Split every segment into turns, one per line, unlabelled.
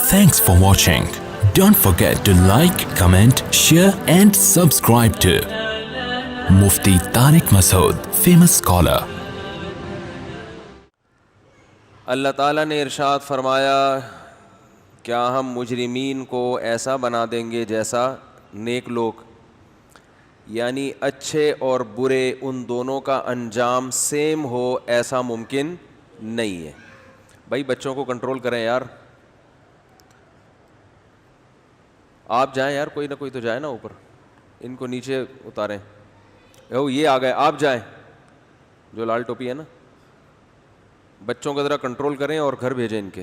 Thanks for watching. Don't forget to like, comment, share and subscribe to Mufti Tariq Masood, famous scholar.
اللہ تعالیٰ نے ارشاد فرمایا کیا ہم مجرمین کو ایسا بنا دیں گے جیسا نیک لوگ، یعنی اچھے اور برے ان دونوں کا انجام سیم ہو، ایسا ممکن نہیں ہے۔ بھائی بچوں کو کنٹرول کریں یار، آپ جائیں یار، کوئی نہ کوئی تو جائے نا اوپر، ان کو نیچے اتاریں۔ یہ آ گئے، آپ جائیں، جو لال ٹوپی ہے نا، بچوں کو ذرا کنٹرول کریں اور گھر بھیجیں ان کے۔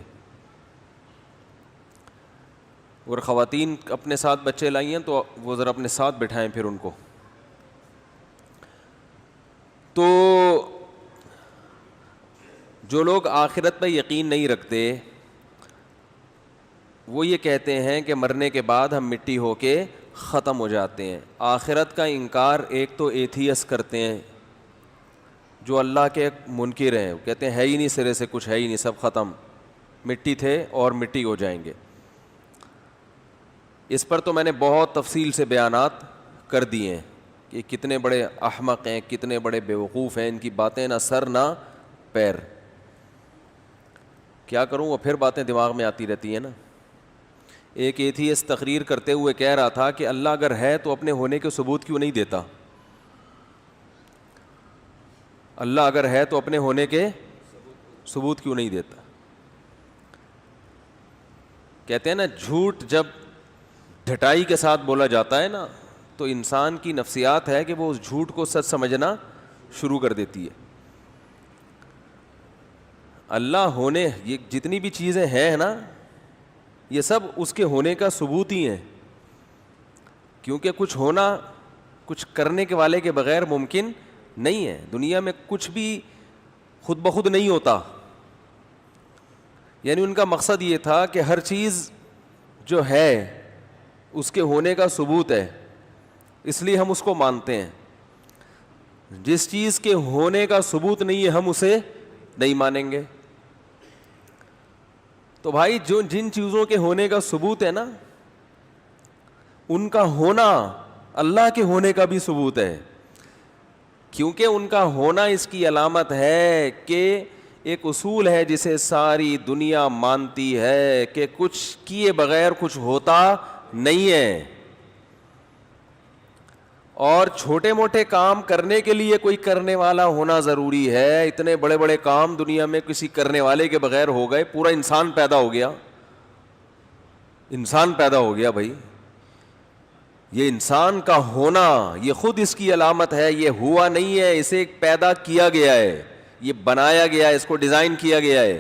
اور خواتین اپنے ساتھ بچے لائی ہیں تو وہ ذرا اپنے ساتھ بٹھائیں پھر ان کو۔ تو جو لوگ آخرت پہ یقین نہیں رکھتے وہ یہ کہتے ہیں کہ مرنے کے بعد ہم مٹی ہو کے ختم ہو جاتے ہیں۔ آخرت کا انکار ایک تو ایتھیس کرتے ہیں، جو اللہ کے منکر ہیں، وہ کہتے ہیں ہے ہی نہیں، سرے سے کچھ ہے ہی نہیں، سب ختم، مٹی تھے اور مٹی ہو جائیں گے۔ اس پر تو میں نے بہت تفصیل سے بیانات کر دیے ہیں کہ کتنے بڑے احمق ہیں، کتنے بڑے بیوقوف ہیں، ان کی باتیں نہ سر نہ پیر۔ کیا کروں، وہ پھر باتیں دماغ میں آتی رہتی ہیں نا۔ ایک ایتھیس تقریر کرتے ہوئے کہہ رہا تھا کہ اللہ اگر ہے تو اپنے ہونے کے ثبوت کیوں نہیں دیتا؟ اللہ اگر ہے تو اپنے ہونے کے ثبوت کیوں نہیں دیتا؟ کہتے ہیں نا جھوٹ جب ڈھٹائی کے ساتھ بولا جاتا ہے نا تو انسان کی نفسیات ہے کہ وہ اس جھوٹ کو سچ سمجھنا شروع کر دیتی ہے۔ اللہ ہونے، یہ جتنی بھی چیزیں ہیں نا، یہ سب اس کے ہونے کا ثبوت ہی ہیں، کیونکہ کچھ ہونا کچھ کرنے کے والے کے بغیر ممکن نہیں ہے۔ دنیا میں کچھ بھی خود بخود نہیں ہوتا، یعنی ان کا مقصد یہ تھا کہ ہر چیز جو ہے اس کے ہونے کا ثبوت ہے، اس لیے ہم اس کو مانتے ہیں۔ جس چیز کے ہونے کا ثبوت نہیں ہے ہم اسے نہیں مانیں گے۔ تو بھائی جن چیزوں کے ہونے کا ثبوت ہے نا، ان کا ہونا اللہ کے ہونے کا بھی ثبوت ہے، کیونکہ ان کا ہونا اس کی علامت ہے کہ ایک اصول ہے جسے ساری دنیا مانتی ہے کہ کچھ کیے بغیر کچھ ہوتا نہیں ہے، اور چھوٹے موٹے کام کرنے کے لیے کوئی کرنے والا ہونا ضروری ہے۔ اتنے بڑے بڑے کام دنیا میں کسی کرنے والے کے بغیر ہو گئے، پورا انسان پیدا ہو گیا، انسان پیدا ہو گیا بھائی۔ یہ انسان کا ہونا یہ خود اس کی علامت ہے، یہ ہوا نہیں ہے، اسے پیدا کیا گیا ہے، یہ بنایا گیا ہے، اس کو ڈیزائن کیا گیا ہے۔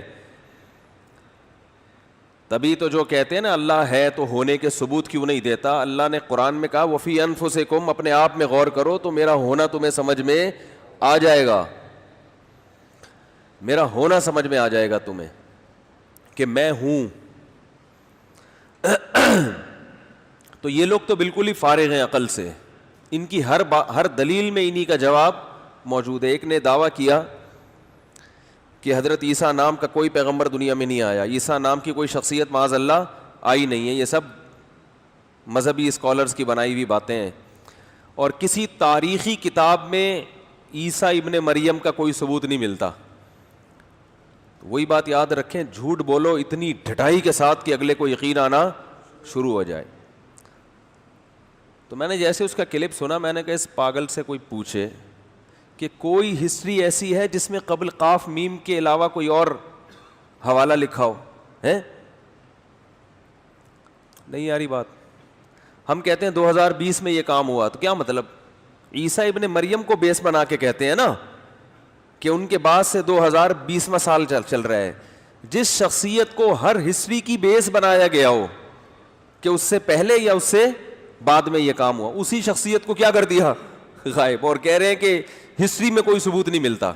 تبھی تو جو کہتے ہیں نا اللہ ہے تو ہونے کے ثبوت کیوں نہیں دیتا، اللہ نے قرآن میں کہا وفی انفسکم، اپنے آپ میں غور کرو تو میرا ہونا تمہیں سمجھ میں آ جائے گا، میرا ہونا سمجھ میں آ جائے گا تمہیں کہ میں ہوں۔ تو یہ لوگ تو بالکل ہی فارغ ہیں عقل سے، ان کی ہر دلیل میں انہی کا جواب موجود ہے۔ ایک نے دعویٰ کیا کہ حضرت عیسیٰ نام کا کوئی پیغمبر دنیا میں نہیں آیا، عیسیٰ نام کی کوئی شخصیت معاذ اللہ آئی نہیں ہے، یہ سب مذہبی اسکالرز کی بنائی ہوئی باتیں ہیں، اور کسی تاریخی کتاب میں عیسیٰ ابن مریم کا کوئی ثبوت نہیں ملتا۔ وہی بات یاد رکھیں، جھوٹ بولو اتنی ڈھٹائی کے ساتھ کہ اگلے کو یقین آنا شروع ہو جائے۔ تو میں نے جیسے اس کا کلپ سنا، میں نے کہا اس پاگل سے کوئی پوچھے کہ کوئی ہسٹری ایسی ہے جس میں قبل قاف میم کے علاوہ کوئی اور حوالہ لکھا ہو ہے؟ نہیں آ رہی بات۔ ہم کہتے ہیں 2020 میں یہ کام ہوا، تو کیا مطلب؟ عیسیٰ ابن مریم کو بیس بنا کے کہتے ہیں نا کہ ان کے بعد سے 2020واں سال چل رہا ہے۔ جس شخصیت کو ہر ہسٹری کی بیس بنایا گیا ہو کہ اس سے پہلے یا اس سے بعد میں یہ کام ہوا، اسی شخصیت کو کیا کر دیا؟ غائب، اور کہہ رہے ہیں کہ ہسٹری میں کوئی ثبوت نہیں ملتا۔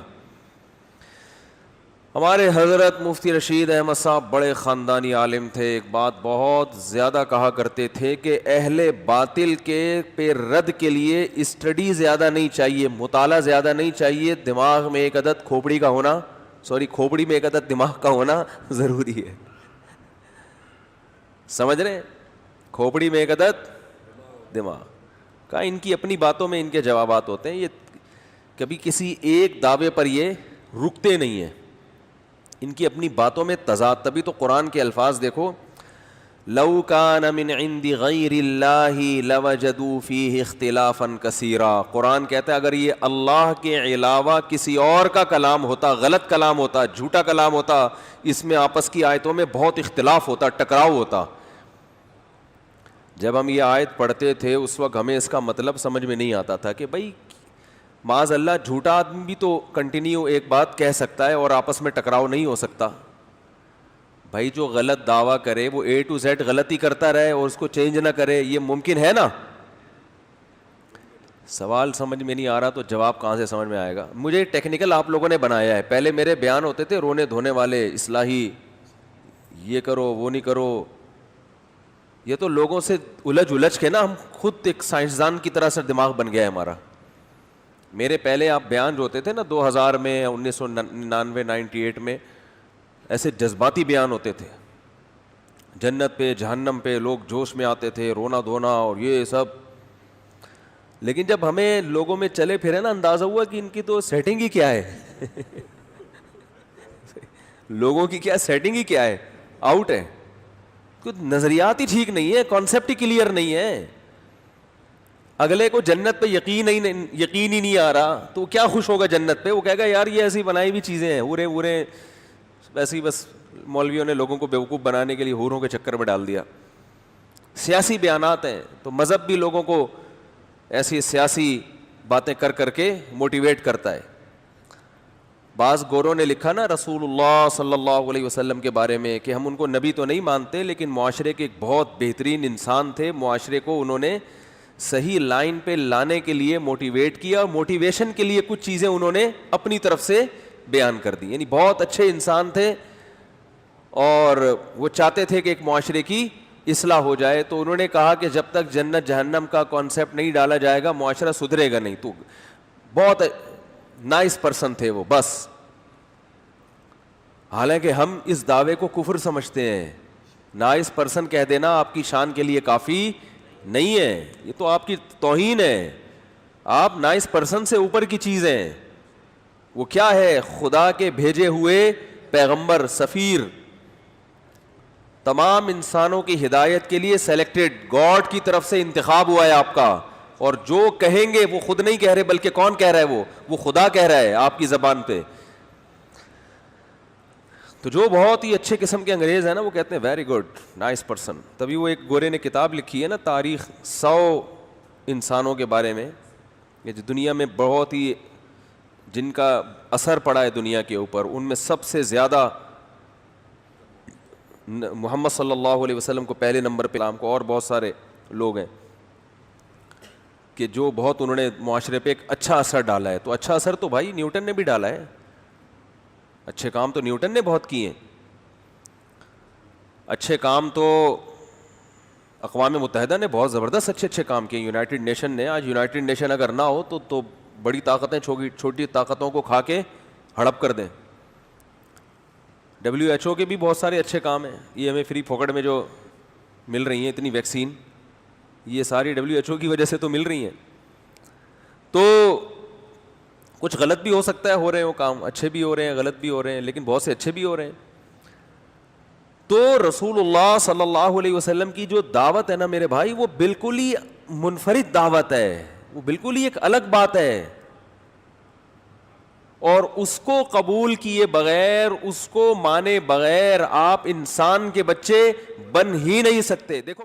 ہمارے حضرت مفتی رشید احمد صاحب بڑے خاندانی عالم تھے، ایک بات بہت زیادہ کہا کرتے تھے کہ اہل باطل کے پہ رد کے لیے اسٹڈی زیادہ نہیں چاہیے، مطالعہ زیادہ نہیں چاہیے، دماغ میں ایک عدد کھوپڑی میں ایک عدد دماغ کا ہونا ضروری ہے۔ سمجھ رہے ہیں؟ کھوپڑی میں ایک عدد دماغ کا. ان کی اپنی باتوں میں ان کے جوابات ہوتے ہیں. یہ کبھی کسی ایک دعوے پر یہ رکتے نہیں ہیں, ان کی اپنی باتوں میں تضاد. تبھی تو قرآن کے الفاظ دیکھو, لو کان من عند غیر اللہ لوجدوا فیہ اختلافا کثیرا. قرآن کہتا ہے اگر یہ اللہ کے علاوہ کسی اور کا کلام ہوتا, غلط کلام ہوتا, جھوٹا کلام ہوتا, اس میں آپس کی آیتوں میں بہت اختلاف ہوتا, ٹکراؤ ہوتا. جب ہم یہ آیت پڑھتے تھے اس وقت ہمیں اس کا مطلب سمجھ میں نہیں آتا تھا کہ بھائی معاذ اللہ جھوٹا آدمی بھی تو کنٹینیو ایک بات کہہ سکتا ہے اور آپس میں ٹکراؤ نہیں ہو سکتا. بھائی جو غلط دعویٰ کرے وہ A to Z غلطی کرتا رہے اور اس کو چینج نہ کرے, یہ ممکن ہے نا؟ سوال سمجھ میں نہیں آ رہا تو جواب کہاں سے سمجھ میں آئے گا؟ مجھے ٹیکنیکل آپ لوگوں نے بنایا ہے. پہلے میرے بیان ہوتے تھے رونے دھونے والے, اصلاحی, یہ کرو وہ نہیں کرو. یہ تو لوگوں سے الجھ کے نا ہم خود ایک سائنسدان کی طرح سے دماغ بن گیا ہے ہمارا. میرے پہلے آپ بیان جو ہوتے تھے نا 2000 میں, 1999 98 میں, ایسے جذباتی بیان ہوتے تھے, جنت پہ جہنم پہ لوگ جوش میں آتے تھے, رونا دھونا اور یہ سب. لیکن جب ہمیں لوگوں میں چلے پھرے نا اندازہ ہوا کہ ان کی تو سیٹنگ ہی کیا ہے لوگوں کی کیا سیٹنگ ہی کیا ہے, آؤٹ ہے. کچھ نظریات ہی ٹھیک نہیں ہے, کانسیپٹ ہی کلیئر نہیں ہے. اگلے کو جنت پہ یقین ہی نہیں آ رہا تو کیا خوش ہوگا جنت پہ؟ وہ کہے گا یار یہ ایسی بنائی ہوئی چیزیں ہیں, اورے ویسے ہی بس مولویوں نے لوگوں کو بیوقوف بنانے کے لیے حوروں کے چکر میں ڈال دیا. سیاسی بیانات ہیں تو مذہب بھی لوگوں کو ایسی سیاسی باتیں کر کے موٹیویٹ کرتا ہے. بعض گوروں نے لکھا نا رسول اللہ صلی اللہ علیہ وسلم کے بارے میں کہ ہم ان کو نبی تو نہیں مانتے لیکن معاشرے کے ایک بہت بہترین انسان تھے, معاشرے کو انہوں نے صحیح لائن پہ لانے کے لیے موٹیویٹ کیا, اور موٹیویشن کے لیے کچھ چیزیں انہوں نے اپنی طرف سے بیان کر دی. یعنی بہت اچھے انسان تھے اور وہ چاہتے تھے کہ ایک معاشرے کی اصلاح ہو جائے. تو انہوں نے کہا کہ جب تک جنت جہنم کا کانسیپٹ نہیں ڈالا جائے گا معاشرہ سدھرے گا نہیں. تو بہت نائس پرسن تھے وہ بس. حالانکہ ہم اس دعوے کو کفر سمجھتے ہیں. نائس پرسن کہہ دینا آپ کی شان کے لیے کافی نہیں ہے, یہ تو آپ کی توہین ہے. آپ نائس پرسن سے اوپر کی چیز ہیں. وہ کیا ہے؟ خدا کے بھیجے ہوئے پیغمبر, سفیر, تمام انسانوں کی ہدایت کے لیے سلیکٹڈ, گاڈ کی طرف سے انتخاب ہوا ہے آپ کا. اور جو کہیں گے وہ خود نہیں کہہ رہے بلکہ کون کہہ رہا ہے؟ وہ خدا کہہ رہا ہے آپ کی زبان پہ. تو جو بہت ہی اچھے قسم کے انگریز ہیں نا وہ کہتے ہیں ویری گڈ, نائس پرسن. تبھی وہ ایک گورے نے کتاب لکھی ہے نا تاریخ 100 انسانوں کے بارے میں, یہ جو دنیا میں بہت ہی جن کا اثر پڑا ہے دنیا کے اوپر, ان میں سب سے زیادہ محمد صلی اللہ علیہ وسلم کو پہلے نمبر پہ, نام کو, اور بہت سارے لوگ ہیں کہ جو بہت انہوں نے معاشرے پہ ایک اچھا اثر ڈالا ہے. تو اچھا اثر تو بھائی نیوٹن نے بھی ڈالا ہے, اچھے کام تو نیوٹن نے بہت کیے ہیں. اچھے کام تو اقوام متحدہ نے بہت زبردست اچھے کام کیے. یونائٹڈ نیشن نے, آج یونائٹڈ نیشن اگر نہ ہو تو بڑی طاقتیں چھوٹی طاقتوں کو کھا کے ہڑپ کر دیں. WHO کے بھی بہت سارے اچھے کام ہیں. یہ ہمیں فری پھوکٹ میں جو مل رہی ہیں اتنی ویکسین, یہ ساری WHO کی وجہ سے تو مل رہی ہیں. تو کچھ غلط بھی ہو سکتا ہے, ہو رہے ہو کام, اچھے بھی ہو رہے ہیں, غلط بھی ہو رہے ہیں, لیکن بہت سے اچھے بھی ہو رہے ہیں. تو رسول اللہ صلی اللہ علیہ وسلم کی جو دعوت ہے نا میرے بھائی, وہ بالکل ہی منفرد دعوت ہے, وہ بالکل ہی ایک الگ بات ہے. اور اس کو قبول کیے بغیر, اس کو مانے بغیر آپ انسان کے بچے بن ہی نہیں سکتے. دیکھو